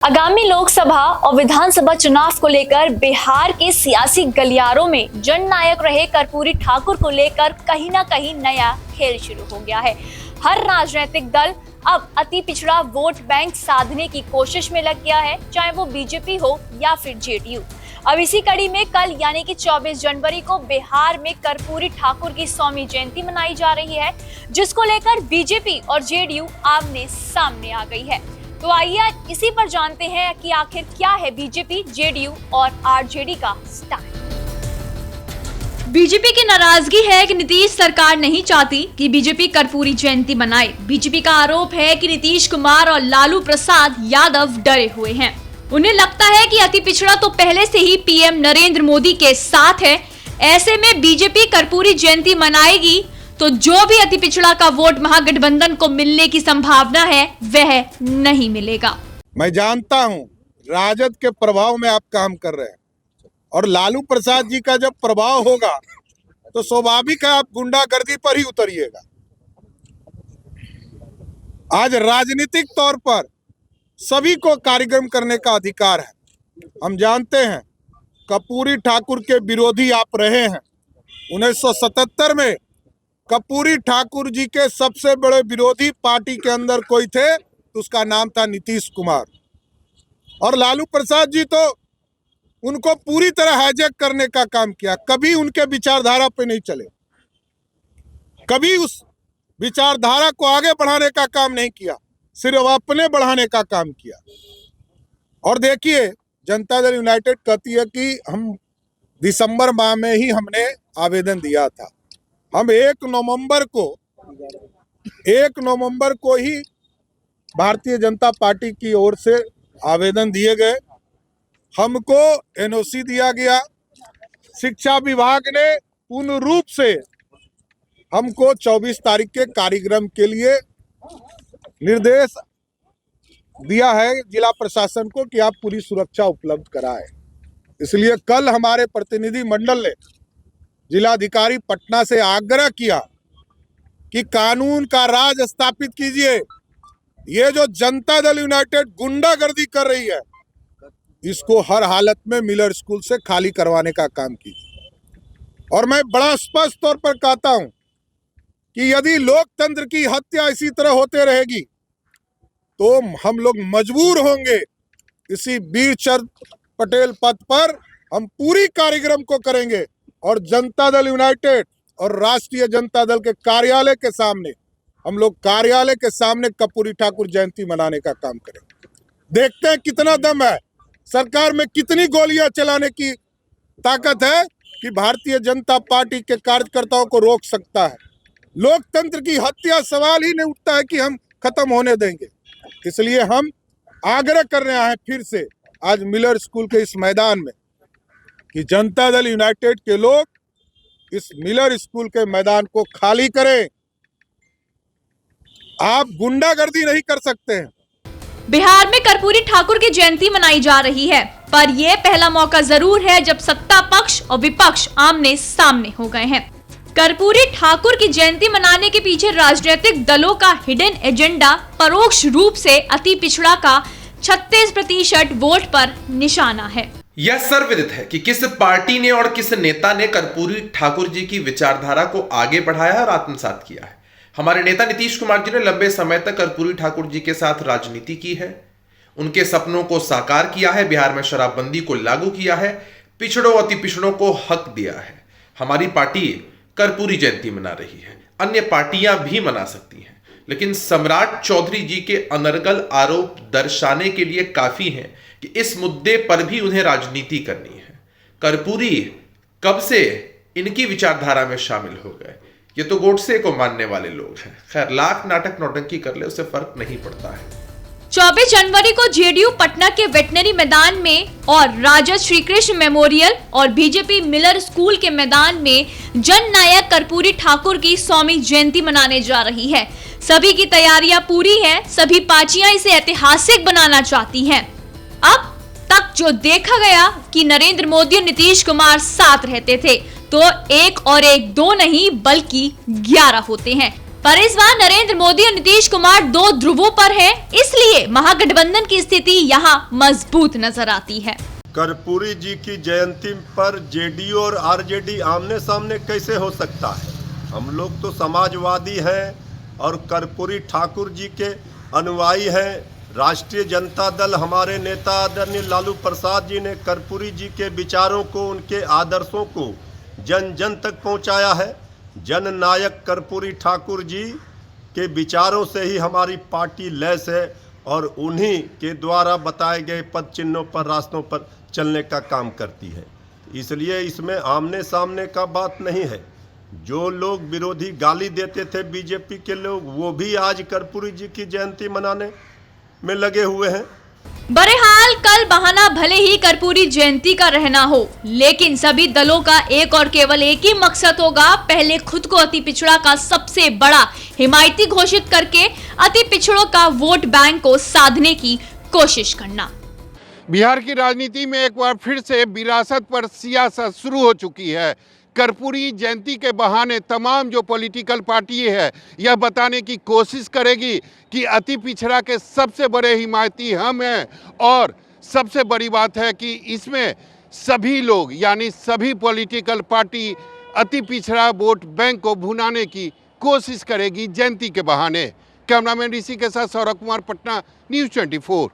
आगामी लोकसभा और विधानसभा चुनाव को लेकर बिहार के सियासी गलियारों में जननायक रहे कर्पूरी ठाकुर को लेकर कहीं ना कहीं नया खेल शुरू हो गया है। हर राजनीतिक दल अब अति पिछड़ा वोट बैंक साधने की कोशिश में लग गया है, चाहे वो बीजेपी हो या फिर जेडीयू। अब इसी कड़ी में कल यानी कि 24 जनवरी को बिहार में कर्पूरी ठाकुर की 100वीं जयंती मनाई जा रही है, जिसको लेकर बीजेपी और जेडीयू आमने सामने आ गई है। तो आइए इसी पर जानते हैं कि आखिर क्या है बीजेपी, जेडीयू और आरजेडी का स्टैंड। बीजेपी की नाराजगी है कि नीतीश सरकार नहीं चाहती कि बीजेपी कर्पूरी जयंती मनाए। बीजेपी का आरोप है कि नीतीश कुमार और लालू प्रसाद यादव डरे हुए हैं। उन्हें लगता है कि अति पिछड़ा तो पहले से ही पीएम नरेंद्र मोदी के साथ है। ऐसे में बीजेपी कर्पूरी जयंती मनाएगी तो जो भी अति पिछड़ा का वोट महागठबंधन को मिलने की संभावना है वह नहीं मिलेगा। मैं जानता हूं राजद के प्रभाव में आप काम कर रहे हैं और लालू प्रसाद जी का जब प्रभाव होगा तो स्वाभाविक है आप गुंडागर्दी पर ही उतरिएगा। आज राजनीतिक तौर पर सभी को कार्यक्रम करने का अधिकार है। हम जानते हैं कर्पूरी ठाकुर के विरोधी आप रहे हैं। 1977 में कर्पूरी ठाकुर जी के सबसे बड़े विरोधी पार्टी के अंदर कोई थे तो उसका नाम था नीतीश कुमार, और लालू प्रसाद जी तो उनको पूरी तरह हाईजैक करने का काम किया। कभी उनके विचारधारा पे नहीं चले, कभी उस विचारधारा को आगे बढ़ाने का काम नहीं किया, सिर्फ अपने बढ़ाने का काम किया। और देखिए जनता दल यूनाइटेड कहती है कि हम दिसंबर माह में ही हमने आवेदन दिया था। हम 1 नवंबर को ही भारतीय जनता पार्टी की ओर से आवेदन दिए गए, हमको एनओसी दिया गया। शिक्षा विभाग ने पूर्ण रूप से हमको 24 तारीख के कार्यक्रम के लिए निर्देश दिया है जिला प्रशासन को कि आप पूरी सुरक्षा उपलब्ध कराएं। इसलिए कल हमारे प्रतिनिधि मंडल ने जिलाधिकारी पटना से आग्रह किया कि कानून का राज स्थापित कीजिए। ये जो जनता दल यूनाइटेड गुंडागर्दी कर रही है इसको हर हालत में मिलर स्कूल से खाली करवाने का काम कीजिए। और मैं बड़ा स्पष्ट तौर पर कहता हूं कि यदि लोकतंत्र की हत्या इसी तरह होते रहेगी तो हम लोग मजबूर होंगे इसी वीर चंद्र पटेल पथ पर हम पूरी कार्यक्रम को करेंगे और जनता दल यूनाइटेड और राष्ट्रीय जनता दल के कार्यालय के सामने हम लोग कर्पूरी ठाकुर जयंती मनाने का काम करेंगे। देखते हैं कितना दम है, सरकार में कितनी गोलियां चलाने की ताकत है कि भारतीय जनता पार्टी के कार्यकर्ताओं को रोक सकता है। लोकतंत्र की हत्या सवाल ही नहीं उठता है कि हम खत्म होने देंगे। इसलिए हम आग्रह कर रहे हैं फिर से आज मिलर स्कूल के इस मैदान में कि जनता दल यूनाइटेड के लोग इस मिलर स्कूल के मैदान को खाली करें। आप गुंडागर्दी नहीं कर सकते हैं। बिहार में कर्पूरी ठाकुर की जयंती मनाई जा रही है, पर यह पहला मौका जरूर है जब सत्ता पक्ष और विपक्ष आमने सामने हो गए हैं। कर्पूरी ठाकुर की जयंती मनाने के पीछे राजनीतिक दलों का हिडन एजेंडा परोक्ष रूप से अति पिछड़ा का 36% वोट पर निशाना है। यह सर्वविदित है कि किस पार्टी ने और किस नेता ने कर्पूरी ठाकुर जी की विचारधारा को आगे बढ़ाया और आत्मसात किया है। हमारे नेता नीतीश कुमार जी ने लंबे समय तक कर्पूरी ठाकुर जी के साथ राजनीति की है, उनके सपनों को साकार किया है, बिहार में शराबबंदी को लागू किया है, पिछड़ों अति पिछड़ों को हक दिया है। हमारी पार्टी कर्पूरी जयंती मना रही है, अन्य पार्टियां भी मना सकती हैं, लेकिन सम्राट चौधरी जी के अनर्गल आरोप दर्शाने के लिए काफी हैं कि इस मुद्दे पर भी उन्हें राजनीति करनी है। कर्पूरी कब से इनकी विचारधारा में शामिल हो गए, ये तो गोडसे को मानने वाले लोग हैं। खैर, लाख नाटक नौटंकी कर ले उससे फर्क नहीं पड़ता है। 24 जनवरी को जेडीयू पटना के वेटनरी मैदान में और राजद श्री कृष्ण मेमोरियल और बीजेपी मिलर स्कूल के मैदान में जननायक कर्पूरी ठाकुर की 100वीं जयंती मनाने जा रही है। सभी की तैयारियां पूरी हैं, सभी पार्टियां इसे ऐतिहासिक बनाना चाहती हैं। अब तक जो देखा गया कि नरेंद्र मोदी और नीतीश कुमार साथ रहते थे तो 1 और 1 2 नहीं बल्कि 11 होते हैं। पर इस बार नरेंद्र मोदी और नीतीश कुमार दो ध्रुवों पर हैं, इसलिए महागठबंधन की स्थिति यहाँ मजबूत नजर आती है। कर्पूरी जी की जयंती पर जेडीयू और आरजेडी आमने सामने कैसे हो सकता है? हम लोग तो समाजवादी हैं और कर्पूरी ठाकुर जी के अनुयायी हैं। राष्ट्रीय जनता दल, हमारे नेता आदरणीय लालू प्रसाद जी ने कर्पूरी जी के विचारों को, उनके आदर्शों को जन जन तक पहुंचाया है। जननायक कर्पूरी ठाकुर जी के विचारों से ही हमारी पार्टी लैस है और उन्हीं के द्वारा बताए गए पद चिन्हों पर, रास्तों पर चलने का काम करती है। इसलिए इसमें आमने सामने का बात नहीं है। जो लोग विरोधी गाली देते थे बीजेपी के लोग, वो भी आज कर्पूरी जी की जयंती मनाने में लगे हुए हैं। बहरहाल कल बहाना भले ही कर्पूरी जयंती का रहना हो, लेकिन सभी दलों का एक और केवल एक ही मकसद होगा, पहले खुद को अति पिछड़ा का सबसे बड़ा हिमायती घोषित करके अति पिछड़ों का वोट बैंक को साधने की कोशिश करना। बिहार की राजनीति में एक बार फिर से विरासत पर सियासत शुरू हो चुकी है। कर्पूरी जयंती के बहाने तमाम जो पॉलिटिकल पार्टी है यह बताने की कोशिश करेगी कि अति पिछड़ा के सबसे बड़े हिमायती हम हैं, और सबसे बड़ी बात है कि इसमें सभी लोग यानी सभी पॉलिटिकल पार्टी अति पिछड़ा वोट बैंक को भुनाने की कोशिश करेगी जयंती के बहाने। कैमरामैन ऋषि के साथ सौरभ कुमार, पटना, न्यूज़ 24।